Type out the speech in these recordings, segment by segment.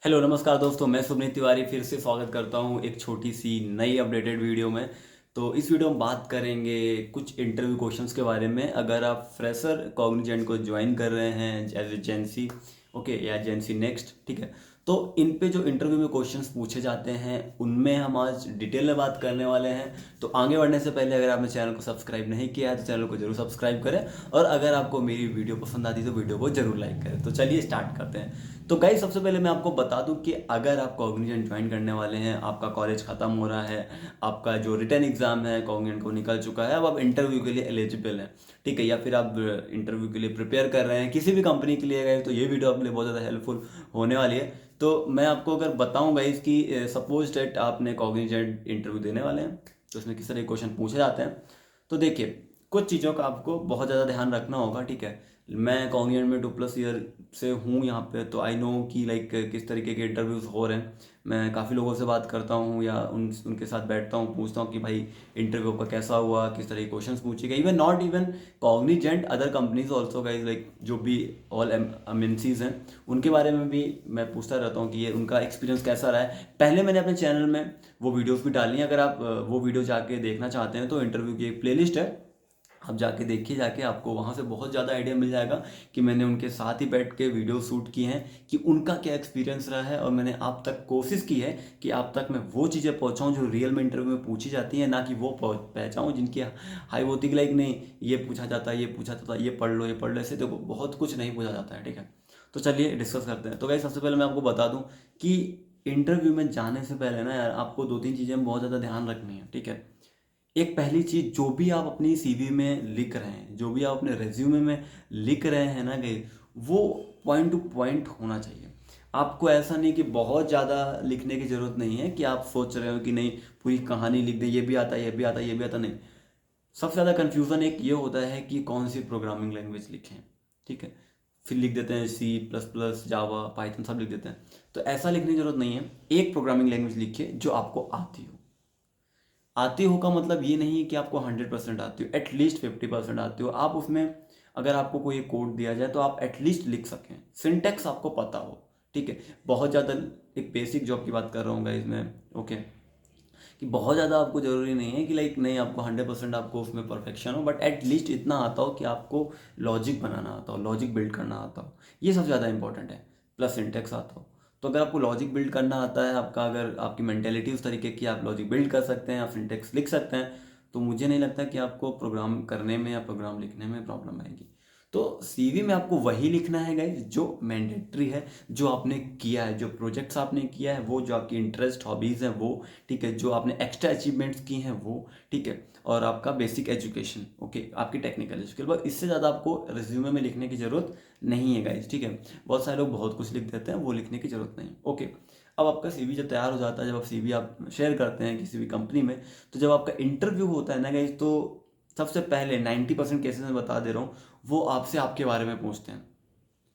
Hello नमस्कार दोस्तों, मैं सुमित तिवारी फिर से स्वागत करता हूं एक छोटी सी नई अपडेटेड वीडियो में। तो इस वीडियो में बात करेंगे कुछ इंटरव्यू क्वेश्चंस के बारे में। अगर आप फ्रेशर कॉग्निजेंट को ज्वाइन कर रहे हैं एज ए जेंसी, ओके, या जेंसी नेक्स्ट, ठीक है, तो इन पे जो इंटरव्यू में क्वेश्चंस पूछे जाते हैं उनमें हम आज डिटेल में बात करने वाले हैं। तो आगे बढ़ने से पहले अगर आपने चैनल को सब्सक्राइब नहीं किया है तो चैनल को जरूर सब्सक्राइब करें, और अगर आपको मेरी वीडियो पसंद आती है तो वीडियो को जरूर लाइक करें। तो चलिए स्टार्ट करते हैं। तो गाइस, सबसे पहले मैं आपको बता दूं कि अगर आप कॉग्निजेंट ज्वाइन करने वाले हैं, आपका कॉलेज खत्म हो रहा है, आपका जो रिटन एग्जाम है कॉग्निजेंट को निकल चुका है, अब आप इंटरव्यू के लिए एलिजिबल हैं, ठीक है, या फिर आप इंटरव्यू के लिए प्रिपेयर कर रहे हैं किसी भी कंपनी के लिए गए, तो ये वीडियो आपके लिए बहुत ज़्यादा हेल्पफुल होने वाली है। तो मैं आपको अगर बताऊं गाइस कि सपोज डेट आपने कॉग्निजेंट इंटरव्यू देने वाले हैं, तो उसमें किस तरह के क्वेश्चन पूछे जाते हैं। तो देखिए, कुछ चीज़ों का आपको बहुत ज़्यादा ध्यान रखना होगा, ठीक है। मैं कॉग्निजेंट में 2+ ईयर से हूँ यहाँ पे, तो आई नो कि लाइक किस तरीके के इंटरव्यूज़ हो रहे हैं। मैं काफ़ी लोगों से बात करता हूँ या उनके साथ बैठता हूँ, पूछता हूँ कि भाई इंटरव्यू का कैसा हुआ, किस तरह के क्वेश्चंस पूछे गए। Even not even Cognizant, other companies also guys, like जो भी ऑल एमएनसीज हैं उनके बारे में भी मैं पूछता रहता हूँ कि ये उनका एक्सपीरियंस कैसा रहा है। पहले मैंने अपने चैनल में वो वीडियोज़ भी डाली हैं। अगर आप वो वीडियो जाके देखना चाहते हैं तो इंटरव्यू की एक प्लेलिस्ट है, आप जाके देखिए, जाके आपको वहाँ से बहुत ज़्यादा आइडिया मिल जाएगा कि मैंने उनके साथ ही बैठ के वीडियो शूट की हैं कि उनका क्या एक्सपीरियंस रहा है, और मैंने आप तक कोशिश की है कि आप तक मैं वो चीज़ें पहुँचाऊँ जो रियल में इंटरव्यू में पूछी जाती हैं, ना कि वो पहुँचाऊँ जिनकी हाई होती कि लाइक नहीं ये पूछा जाता है, ये पूछा जाता है, ये पढ़ लो, ये पढ़ लो। ऐसे देखो बहुत कुछ नहीं पूछा जाता है, ठीक है। तो चलिए डिस्कस करते हैं। तो गाइस, सबसे पहले मैं आपको बता दूं कि इंटरव्यू में जाने से पहले ना यार, आपको 2-3 चीज़ें बहुत ज़्यादा ध्यान रखनी है, ठीक है। एक पहली चीज, जो भी आप अपनी सीवी में लिख रहे हैं, जो भी आप अपने रेज्यूमे में लिख रहे हैं ना गई, वो पॉइंट टू पॉइंट होना चाहिए। आपको ऐसा नहीं कि बहुत ज़्यादा लिखने की ज़रूरत नहीं है कि आप सोच रहे हो कि नहीं पूरी कहानी लिख दें, ये भी आता है, ये भी आता है, ये भी आता नहीं। सबसे ज़्यादा कन्फ्यूज़न एक ये होता है कि कौन सी प्रोग्रामिंग लैंग्वेज लिखें, ठीक है। फिर लिख देते हैं C++, जावा, पाइथन, सब लिख देते हैं। तो ऐसा लिखने की ज़रूरत नहीं है। एक प्रोग्रामिंग लैंग्वेज लिखिए जो आपको आती हो। आती हो का मतलब ये नहीं है कि आपको 100% आती हो, एटलीस्ट 50% आती हो। आप उसमें अगर आपको कोई कोड दिया जाए तो आप एटलीस्ट लिख सकें, सिंटेक्स आपको पता हो, ठीक है। बहुत ज़्यादा एक बेसिक जॉब की बात कर रहा हूँ इसमें, ओके, कि बहुत ज़्यादा आपको ज़रूरी नहीं है कि लाइक नहीं आपको 100% आपको उसमें परफेक्शन हो, बट एटलीस्ट इतना आता हो कि आपको लॉजिक बनाना आता हो, लॉजिक बिल्ड करना आता हो। ये सबसे ज़्यादा इंपॉर्टेंट है। प्लस सिंटेक्स आता हो। तो अगर आपको लॉजिक बिल्ड करना आता है, आपका अगर आपकी मेंटेलिटी उस तरीके की, आप लॉजिक बिल्ड कर सकते हैं, आप सिंटेक्स लिख सकते हैं, तो मुझे नहीं लगता कि आपको प्रोग्राम करने में या प्रोग्राम लिखने में प्रॉब्लम आएगी। तो सीवी में आपको वही लिखना है गाइज जो मैंडेटरी है, जो आपने किया है, जो प्रोजेक्ट्स आपने किया है वो, जो आपकी इंटरेस्ट हॉबीज़ हैं वो, ठीक है, जो आपने एक्स्ट्रा अचीवमेंट्स की हैं वो, ठीक है, और आपका बेसिक एजुकेशन, ओके, आपकी टेक्निकल एजुकेशन। बस इससे ज़्यादा आपको रिज्यूमे में लिखने की ज़रूरत नहीं है गाइज, ठीक है। बहुत सारे लोग बहुत कुछ लिख देते हैं, वो लिखने की ज़रूरत नहीं, ओके। अब आपका सीवी जब तैयार हो जाता है, जब आप सीवी आप शेयर करते हैं किसी भी कंपनी में, तो जब आपका इंटरव्यू होता है ना गाइज, तो सबसे पहले 90% केसेस में बता दे रहा हूँ, वो आपसे आपके बारे में पूछते हैं,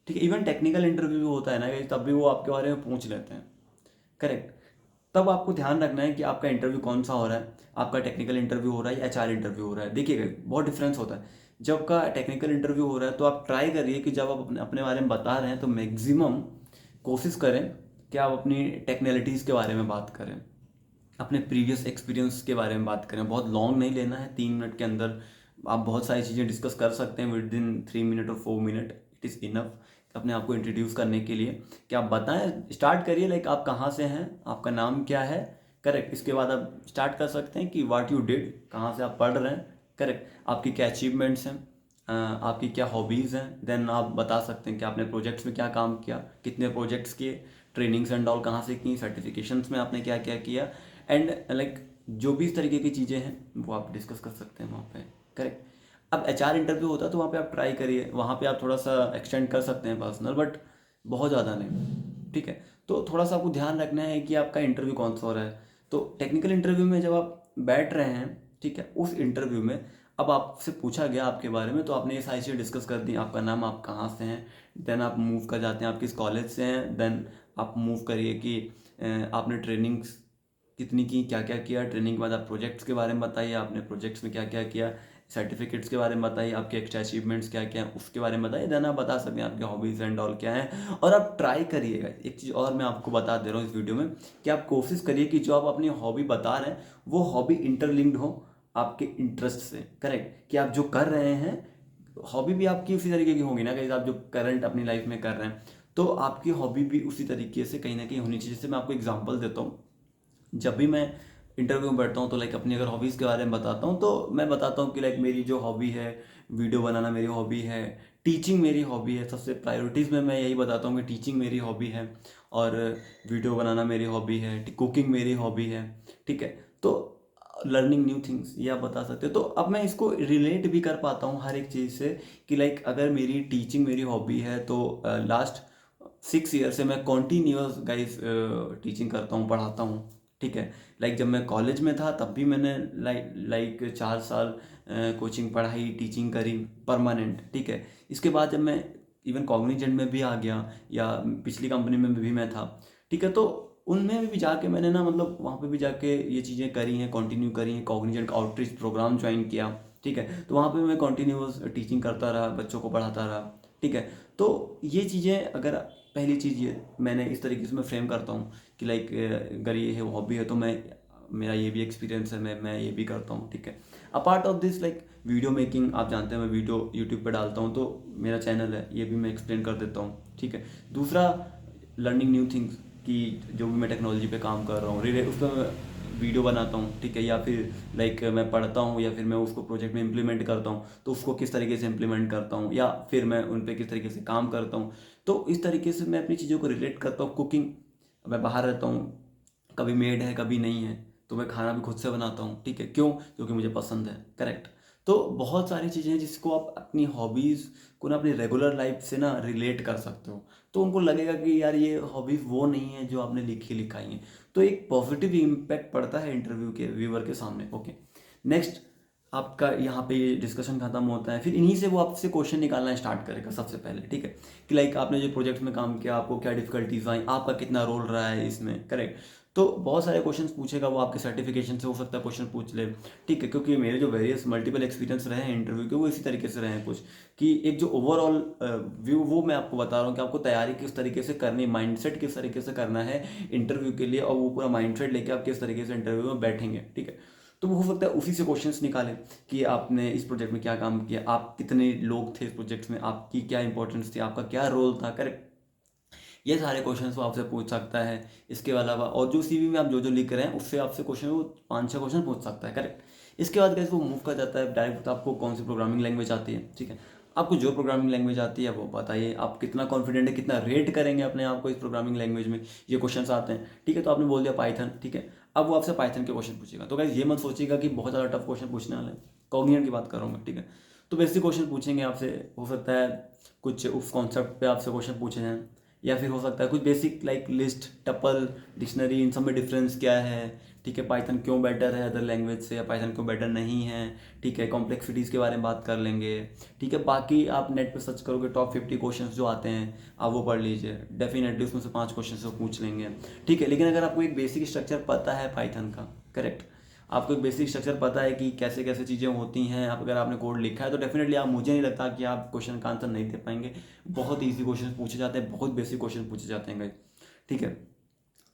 ठीक है। इवन टेक्निकल इंटरव्यू भी होता है ना गाइस, तब भी वो आपके बारे में पूछ लेते हैं, करेक्ट। तब आपको ध्यान रखना है कि आपका इंटरव्यू कौन सा हो रहा है, आपका टेक्निकल इंटरव्यू हो रहा है या एचआर इंटरव्यू हो रहा है। देखिएगा बहुत डिफरेंस होता है। जब का टेक्निकल इंटरव्यू हो रहा है तो आप ट्राई करिए कि जब आप अपने अपने बारे में बता रहे हैं तो मैक्सिमम कोशिश करें कि आप अपनी टेक्निकलिटीज़ के बारे में बात करें, अपने प्रीवियस एक्सपीरियंस के बारे में बात करें। बहुत लॉन्ग नहीं लेना है, 3 मिनट के अंदर आप बहुत सारी चीज़ें डिस्कस कर सकते हैं। विद इन 3 मिनट और 4 मिनट इट इज़ इनफ अपने आप को इंट्रोड्यूस करने के लिए। कि आप बताएं, स्टार्ट करिए लाइक आप कहाँ से हैं, आपका नाम क्या है, करेक्ट। इसके बाद आप स्टार्ट कर सकते हैं कि व्हाट यू डिड, कहाँ से आप पढ़ रहे हैं, करेक्ट, आपकी क्या अचीवमेंट्स हैं, आपकी क्या हॉबीज़ हैं। देन आप बता सकते हैं कि आपने प्रोजेक्ट्स में क्या काम किया, कितने प्रोजेक्ट्स किए, ट्रेनिंग्स एंड ऑल कहाँ से की, सर्टिफिकेशंस में आपने क्या क्या किया, एंड लाइक जो भी इस तरीके की चीज़ें हैं वो आप डिस्कस कर सकते हैं वहाँ पे, करेक्ट। अब एचआर इंटरव्यू होता है तो वहाँ पे आप ट्राई करिए, वहाँ पे आप थोड़ा सा एक्सटेंड कर सकते हैं पर्सनल, बट बहुत ज़्यादा नहीं, ठीक है। तो थोड़ा सा आपको ध्यान रखना है कि आपका इंटरव्यू कौन सा हो रहा है। तो टेक्निकल इंटरव्यू में जब आप बैठ रहे हैं, ठीक है, उस इंटरव्यू में अब आपसे पूछा गया आपके बारे में, तो आपने ये सारी चीज़ें डिस्कस कर दी, आपका नाम, आप कहाँ से हैं, देन आप मूव कर जाते हैं आप किस कॉलेज से हैं, देन आप मूव करिए कि आपने ट्रेनिंग्स कितनी की, क्या क्या किया, ट्रेनिंग के बाद आप प्रोजेक्ट्स के बारे में बताइए, आपने प्रोजेक्ट्स में क्या क्या किया, सर्टिफिकेट्स के बारे में बताइए, आपके एक्स्ट्रा अचीवमेंट्स क्या क्या हैं उसके बारे में बताइए, देन आप बता सकते हैं आपके हॉबीज़ एंड ऑल क्या हैं। और आप ट्राई करिएगा, एक चीज़ और मैं आपको बता दे रहा हूँ इस वीडियो में, कि आप कोशिश करिए कि जो आप अपनी हॉबी बता रहे हैं वो हॉबी इंटरलिंक्ड हो आपके इंटरेस्ट से। करेक्ट, कि आप जो कर रहे हैं हॉबी भी आपकी उसी तरीके की होगी ना, कहीं आप जो करंट अपनी लाइफ में कर रहे हैं तो आपकी हॉबी भी उसी तरीके से कहीं ना कहीं होनी चाहिए। जैसे मैं आपको एग्जांपल देता हूँ, जब भी मैं इंटरव्यू में बैठता हूँ तो लाइक अपनी अगर हॉबीज़ के बारे में बताता हूँ तो मैं बताता हूँ कि लाइक मेरी जो हॉबी है, वीडियो बनाना मेरी हॉबी है, टीचिंग मेरी हॉबी है। सबसे प्रायोरिटीज़ में मैं यही बताता हूँ कि टीचिंग मेरी हॉबी है और वीडियो बनाना मेरी हॉबी है, कुकिंग मेरी हॉबी है। ठीक है, तो लर्निंग न्यू थिंग्स ये आप बता सकते हो। तो अब मैं इसको रिलेट भी कर पाता हूँ हर एक चीज़ से कि लाइक अगर मेरी टीचिंग मेरी हॉबी है तो लास्ट 6 ईयर से मैं कॉन्टीन्यूअस गाइस टीचिंग करता हूँ, पढ़ाता हूँ। ठीक है, लाइक जब मैं कॉलेज में था तब भी मैंने लाइक 4 साल कोचिंग पढ़ाई, टीचिंग करी परमानेंट। ठीक है, इसके बाद जब मैं इवन कॉग्निजेंट में भी आ गया या पिछली कंपनी में भी मैं था, ठीक है, तो उनमें भी जाके मैंने ना मतलब वहाँ पे भी जाके ये चीज़ें करी हैं, कंटिन्यू करी हैं। कॉग्निजेंट का आउटरीच प्रोग्राम ज्वाइन किया। ठीक है, तो वहाँ पे मैं कंटिन्यूअस टीचिंग करता रहा, बच्चों को पढ़ाता रहा। ठीक है, तो ये चीज़ें अगर पहली चीज़ ये मैंने इस तरीके से मैं फ्रेम करता हूँ कि लाइक अगर ये है हॉबी है तो मैं मेरा ये भी एक्सपीरियंस है, मैं ये भी करता हूँ। ठीक है, apart of this like video making, आप जानते हैं मैं वीडियो यूट्यूब पे डालता हूँ तो मेरा चैनल है, ये भी मैं एक्सप्लेन कर देता हूँ। ठीक है, दूसरा लर्निंग न्यू थिंग्स, कि जो भी मैं टेक्नोलॉजी पे काम कर रहा हूँ उस पर मैं वीडियो बनाता हूँ। ठीक है, या फिर लाइक मैं पढ़ता हूँ या फिर मैं उसको प्रोजेक्ट में इम्प्लीमेंट करता हूँ तो उसको किस तरीके से इम्प्लीमेंट करता हूँ या फिर मैं उन पर किस तरीके से काम करता हूँ। तो इस तरीके से मैं अपनी चीज़ों को रिलेट करता हूँ। कुकिंग, मैं बाहर रहता हूँ, कभी मेड है कभी नहीं है, तो मैं खाना भी खुद से बनाता हूँ। ठीक है, क्यों? क्योंकि मुझे पसंद है। करेक्ट, तो बहुत सारी चीज़ें हैं जिसको आप अपनी हॉबीज़ को ना अपनी रेगुलर लाइफ से ना रिलेट कर सकते हो, तो उनको लगेगा कि यार ये हॉबीज़ वो नहीं है जो आपने लिखी लिखाई हैं। तो एक पॉजिटिव इम्पैक्ट पड़ता है इंटरव्यू के व्यूअर के सामने। ओके, नेक्स्ट, आपका यहाँ पे ये डिस्कशन खत्म होता है, फिर इन्हीं से वो आपसे क्वेश्चन निकालना स्टार्ट करेगा सबसे पहले। ठीक है, कि लाइक आपने जो प्रोजेक्ट में काम किया, आपको क्या डिफिकल्टीज आई, आपका कितना रोल रहा है इसमें। करेक्ट, तो बहुत सारे क्वेश्चंस पूछेगा वो, आपके सर्टिफिकेशन से हो सकता है क्वेश्चन पूछ ले। ठीक है, क्योंकि मेरे जो वेरियस मल्टीपल एक्सपीरियंस रहे हैं इंटरव्यू के वो इसी तरीके से रहे हैं कुछ, कि एक जो ओवरऑल व्यू वो मैं आपको बता रहा हूँ कि आपको तैयारी किस तरीके से करनी, माइंडसेट किस तरीके से करना है इंटरव्यू के लिए, और वो पूरा माइंडसेट लेके आप किस तरीके से इंटरव्यू में बैठेंगे। ठीक है, तो वो हो सकता है उसी से क्वेश्चंस निकाले कि आपने इस प्रोजेक्ट में क्या काम किया, आप कितने लोग थे इस प्रोजेक्ट में, आपकी क्या इंपॉर्टेंस थी, आपका क्या रोल था। करेक्ट, ये सारे क्वेश्चंस वो आपसे पूछ सकता है। इसके अलावा और जो सीवी में आप जो जो लिख रहे हैं उससे आपसे क्वेश्चन वो 5-6 क्वेश्चन पूछ सकता है। करेक्ट, इसके बाद कैसे वो मूव कर जाता है डायरेक्ट, आपको कौन सी प्रोग्रामिंग लैंग्वेज आती है। ठीक है, आपको जो प्रोग्रामिंग लैंग्वेज आती है वो बताइए, आप कितना कॉन्फिडेंट है, कितना रेट करेंगे अपने आप को इस प्रोग्रामिंग लैंग्वेज में, ये क्वेश्चन आते हैं। ठीक है, तो आपने बोल दिया पाइथन। ठीक है, अब वो आपसे पाइथन के क्वेश्चन पूछेगा, तो गाइस ये मत सोचिएगा कि बहुत ज़्यादा टफ क्वेश्चन पूछने वाले हैं, कॉग्निजेंट की बात कर रहा हूँ मैं। ठीक है, तो बेसिक क्वेश्चन पूछेंगे आपसे, हो सकता है कुछ उस कॉन्सेप्ट पे आपसे क्वेश्चन पूछे जाएँ, या फिर हो सकता है कुछ basic like list, tuple, dictionary, इन सब में डिफरेंस क्या है। ठीक है, पाइथन क्यों बेटर है अदर लैंग्वेज से, या पाइथन क्यों बेटर नहीं है। ठीक है, कॉम्प्लेक्सिटीज़ के बारे में बात कर लेंगे। ठीक है, बाकी आप नेट पे सर्च करोगे टॉप 50 क्वेश्चंस जो आते हैं आप वो पढ़ लीजिए, डेफिनेटली उसमें से 5 क्वेश्चन से पूछ लेंगे। ठीक है, लेकिन अगर आपको एक बेसिक स्ट्रक्चर पता है पाइथन का, करेक्ट, आपको एक बेसिक स्ट्रक्चर पता है कि कैसे कैसे चीज़ें होती हैं, आप अगर आपने कोड लिखा है तो डेफिनेटली आप, मुझे नहीं लगता कि आप क्वेश्चन का आंसर नहीं दे पाएंगे। बहुत ईजी क्वेश्चन पूछे जाते हैं, बहुत बेसिक क्वेश्चन पूछे जाते हैं गाइस। ठीक है,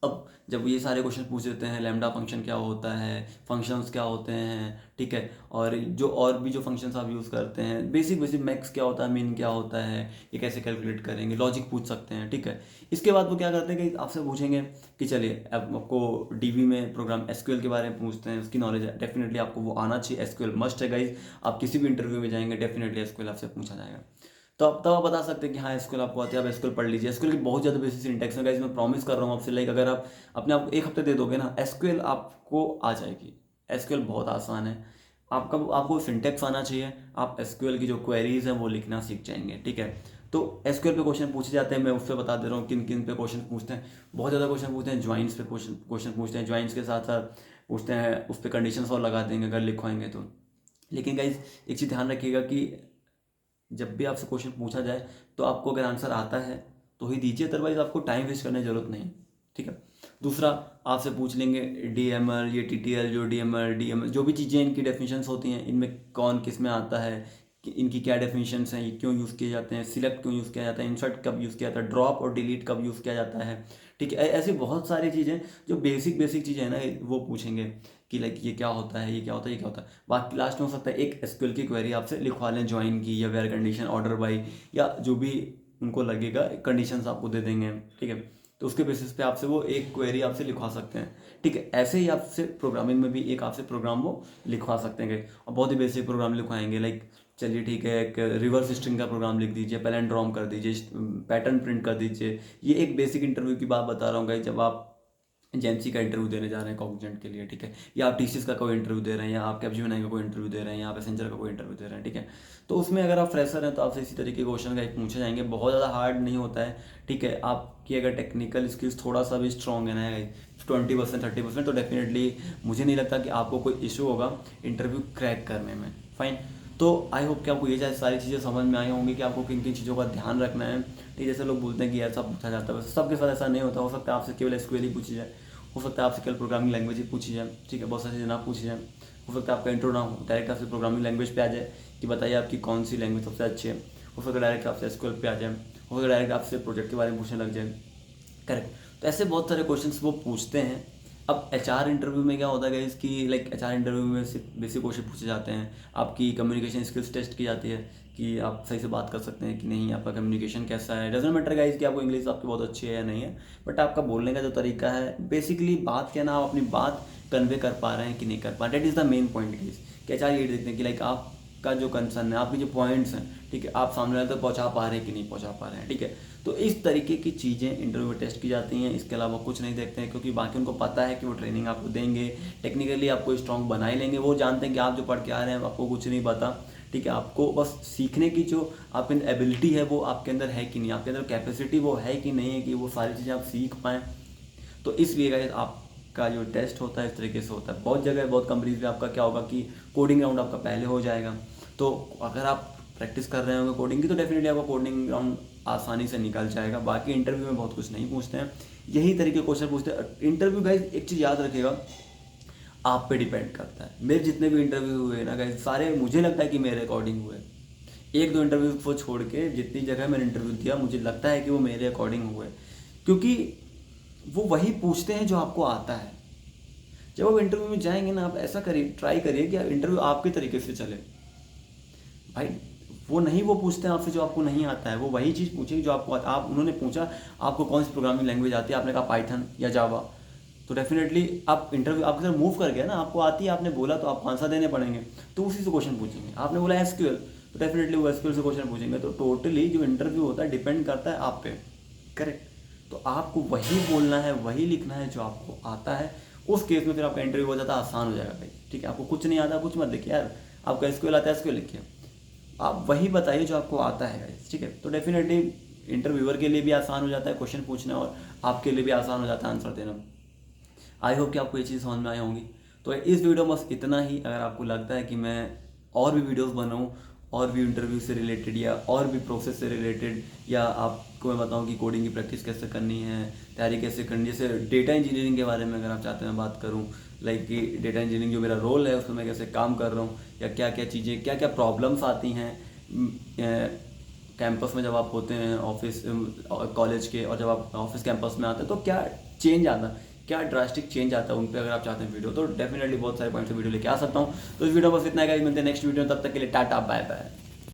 अब जब ये सारे क्वेश्चन पूछ देते हैं, लैम्डा फंक्शन क्या होता है, फंक्शंस क्या होते हैं। ठीक है, और जो और भी जो फंक्शंस आप यूज़ करते हैं, बेसिक बेसिक मैक्स क्या होता है, मिन क्या होता है, ये कैसे कैलकुलेट करेंगे, लॉजिक पूछ सकते हैं। ठीक है, इसके बाद वो क्या करते हैं कि आपसे पूछेंगे कि चलिए अब आपको डीबी में प्रोग्राम एसक्यूएल के बारे में पूछते हैं, उसकी नॉलेज है, डेफिनेटली आपको वो आना चाहिए। एसक्यूएल मस्ट है गाइज, आप किसी भी इंटरव्यू में जाएंगे डेफिनेटली एसक्यूएल आपसे पूछा जाएगा। तो अब तब आप बता सकते हैं कि हाँ एसक्यूएल आपको आती है, आप एसक्यूएल पढ़ लीजिए। एसक्यूएल की बहुत ज़्यादा बेसिक सिंटैक्स है गाइस, मैं प्रॉमिस कर रहा हूँ आपसे, लाइक अगर आप अपने आप को 1 हफ्ते दे दोगे ना, एसक्यूएल आपको आ जाएगी। एसक्यूएल बहुत आसान है, आपको सिंटैक्स आना चाहिए, आप एसक्यूएल की जो क्वेरीज हैं वो लिखना सीख जाएंगे। ठीक है, तो एसक्यूएल पे क्वेश्चन पूछे जाते हैं, मैं उससे बता दे रहा हूँ किन किन पे क्वेश्चन पूछते हैं। बहुत ज़्यादा क्वेश्चन पूछते हैं, ज्वाइंट्स पे क्वेश्चन पूछते हैं, ज्वाइंट्स के साथ साथ पूछते हैं उस पर कंडीशंस और लगा देंगे अगर लिखवाएंगे तो। लेकिन गाइज एक चीज़ ध्यान रखिएगा कि जब भी आपसे क्वेश्चन पूछा जाए तो आपको अगर आंसर आता है तो ही दीजिए, अदरवाइज आपको टाइम वेस्ट करने की जरूरत नहीं। ठीक है। दूसरा आपसे पूछ लेंगे DML, ये TTL, जो DML DML जो भी चीज़ें इनकी डेफिनेशंस होती हैं, इनमें कौन किस में आता है, कि इनकी क्या डेफिनेशंस हैं, ये क्यों यूज़ किए जाते हैं, सिलेक्ट क्यों यूज़ किया जाता है, इंसर्ट कब यूज़ किया जाता है, ड्रॉप और डिलीट कब यूज़ किया जाता है। ठीक है, ऐसी बहुत सारी चीज़ें जो बेसिक बेसिक चीज़ें हैं ना, वो पूछेंगे कि लाइक ये क्या होता है, ये क्या होता है, ये क्या होता है। बाकी लास्ट में हो सकता है एक SQL की क्वेरी आपसे लिखवा लें, ज्वाइन की या वेयर कंडीशन, ऑर्डर बाई, या जो भी उनको लगेगा कंडीशंस आपको दे देंगे। ठीक है, तो उसके बेसिस पे आपसे वो एक क्वेरी आपसे लिखवा सकते हैं। ठीक है, ऐसे ही आपसे प्रोग्रामिंग में भी एक आपसे प्रोग्राम वो लिखवा सकते हैं, और बहुत ही बेसिक प्रोग्राम लिखवाएंगे। लाइक चलिए ठीक है, एक रिवर्स स्ट्रिंग का प्रोग्राम लिख दीजिए, पैलेंड्रोम कर दीजिए, पैटर्न प्रिंट कर दीजिए। ये एक बेसिक इंटरव्यू की बात बता रहा हूँ गाइस, जब आप जेएमसी का इंटरव्यू देने जा रहे हैं कॉग्निजेंट के लिए। ठीक है, या आप TCS का कोई इंटरव्यू दे रहे हैं, या आप कैपजेमिनी का कोई इंटरव्यू दे रहे हैं, या आप एसेंचर का कोई इंटरव्यू दे रहे हैं। ठीक है, तो उसमें अगर आप फ्रेशर हैं तो आपसे इसी तरीके के क्वेश्चन गाइस पूछे जाएंगे, बहुत ज़्यादा हार्ड नहीं होता है। ठीक है, आपकी अगर टेक्निकल स्किल्स थोड़ा सा भी स्ट्रॉन्ग है ना गाइस, 20% 30%, तो डेफिनेटली मुझे नहीं लगता कि आपको कोई इशू होगा इंटरव्यू क्रैक करने में। फाइन, तो आई होप कि आपको ये सारी चीज़ें समझ में आई होंगी कि आपको किन किन चीज़ों का ध्यान रखना है। ठीक, जैसे लोग बोलते हैं कि ऐसा पूछा जाता है, वैसे सबके साथ ऐसा नहीं होता। हो सकता है आपसे केवल SQL ही पूछी जाए, हो सकता है आपसे केवल प्रोग्रामिंग लैंग्वेज ही पूछी जाए। ठीक है, बहुत सारी चीज़ें ना पूछी जाए। हो सकता है आपका इंट्रो ना हो, डायरेक्ट आपसे प्रोग्रामिंग लैंग्वेज पे आ जाए कि बताइए आपकी कौन सी लैंग्वेज सबसे अच्छी है। हो सकता है डायरेक्ट आपसे SQL पे आ जाए, हो सकता है डायरेक्ट आपसे प्रोजेक्ट के बारे में पूछने लग जाए। करेक्ट, तो ऐसे बहुत सारे क्वेश्चंस वो पूछते हैं। अब HR इंटरव्यू में क्या होता है गाइस कि लाइक HR इंटरव्यू में सिर्फ बेसिक क्वेश्चन पूछे जाते हैं, आपकी कम्युनिकेशन स्किल्स टेस्ट की जाती है कि आप सही से बात कर सकते हैं कि नहीं, आपका कम्युनिकेशन कैसा है। डजंट मैटर गाइस कि आपको इंग्लिश आपकी बहुत अच्छी है या नहीं है, बट आपका बोलने का जो तरीका है, बेसिकली बात क्या ना, आप अपनी बात कन्वे कर पा रहे हैं कि नहीं कर पा रहे। That is the main point guys कि HR ये देखते हैं कि लाइक आपका जो कंसर्न है, आपके जो पॉइंट्स हैं, ठीक है, आप सामने वाले तक पहुँचा पा रहे हैं कि नहीं पहुँचा पा रहे हैं। ठीक है, तो इस तरीके की चीज़ें इंटरव्यू में टेस्ट की जाती हैं। इसके अलावा कुछ नहीं देखते हैं, क्योंकि बाकी उनको पता है कि वो ट्रेनिंग आपको देंगे, टेक्निकली आपको स्ट्रॉन्ग बना ही लेंगे। वो जानते हैं कि आप जो पढ़ के आ रहे हैं आपको कुछ नहीं पता। ठीक है, आपको बस सीखने की जो आपके अंदर एबिलिटी है वो आपके अंदर है कि नहीं, आपके अंदर कैपेसिटी वो है कि नहीं है कि वो सारी चीज़ें आप सीख पाएँ। तो इसलिए गाइस आपका जो टेस्ट होता है इस तरीके से होता है। बहुत जगह बहुत कंपनीज में आपका क्या होगा कि कोडिंग राउंड आपका पहले हो जाएगा। तो अगर आप प्रैक्टिस कर रहे होंगे कोडिंग की, तो डेफिनेटली आपका कोडिंग राउंड आसानी से निकल जाएगा। बाकी इंटरव्यू में बहुत कुछ नहीं पूछते हैं, यही तरीके क्वेश्चन पूछते हैं। इंटरव्यू गाइस एक चीज़ याद रखिएगा, आप पे डिपेंड करता है। मेरे जितने भी इंटरव्यू हुए ना गाइस, सारे मुझे लगता है कि मेरे अकॉर्डिंग हुए। एक दो इंटरव्यू को छोड़ के जितनी जगह मैंने इंटरव्यू दिया, मुझे लगता है कि वो मेरे अकॉर्डिंग हुए, क्योंकि वो वही पूछते हैं जो आपको आता है। जब आप इंटरव्यू में जाएंगे ना, आप ऐसा करिए, ट्राई करिए कि इंटरव्यू आपके तरीके से चले। भाई वो नहीं वो पूछते हैं आपसे जो आपको नहीं आता है, वो वही चीज़ पूछेगी जो आपको आता। आप उन्होंने पूछा आपको कौन सी प्रोग्रामिंग लैंग्वेज आती है, आपने कहा पाइथन या जावा, तो डेफिनेटली आप इंटरव्यू आपके साथ मूव कर गया ना, आपको आती है, आपने बोला तो आपको आंसर देने पड़ेंगे, तो उसी से क्वेश्चन पूछेंगे। आपने बोला SQL, तो डेफिनेटली वो SQL से क्वेश्चन पूछेंगे। तो टोटली जो इंटरव्यू होता है डिपेंड करता है आप पे। करेक्ट, तो आपको वही बोलना है, वही लिखना है जो आपको आता है। उस केस में फिर आपका इंटरव्यू बहुत ज़्यादा आसान हो जाएगा भाई। ठीक है, आपको कुछ नहीं आता, कुछ मत लिखिए यार, आपका SQL आता है SQL लिखिए, आप वही बताइए जो आपको आता है गाइस। ठीक है, तो डेफिनेटली इंटरव्यूअर के लिए भी आसान हो जाता है क्वेश्चन पूछना, और आपके लिए भी आसान हो जाता है आंसर देना। आई होप कि आपको ये चीज़ समझ में आई होंगी। तो इस वीडियो में बस इतना ही। अगर आपको लगता है कि मैं और भी वीडियोस बनाऊं, और भी इंटरव्यू से रिलेटेड या और भी प्रोसेस से रिलेटेड, या आपको मैं बताऊं कि कोडिंग की प्रैक्टिस कैसे करनी है, तैयारी कैसे करनी है, जैसे डेटा इंजीनियरिंग के बारे में अगर आप चाहते हैं मैं बात करूं, लाइक कि डेटा इंजीनियरिंग जो मेरा रोल है उसमें मैं कैसे काम कर रहा हूँ, या क्या क्या चीज़ें, क्या क्या प्रॉब्लम्स आती हैं कैंपस में जब आप होते हैं, ऑफिस कॉलेज के, और जब आप ऑफिस कैंपस में आते हैं तो क्या चेंज आता है, क्या ड्रास्टिक चेंज आता है उन पे। अगर आप चाहते हैं वीडियो, तो डेफिनेटली बहुत सारे पॉइंट्स से वीडियो लेके आ सकता हूँ। तो इस वीडियो में बस इतना है, मिलते हैं नेक्स्ट वीडियो, तब तक के लिए टाटा बाय बाय।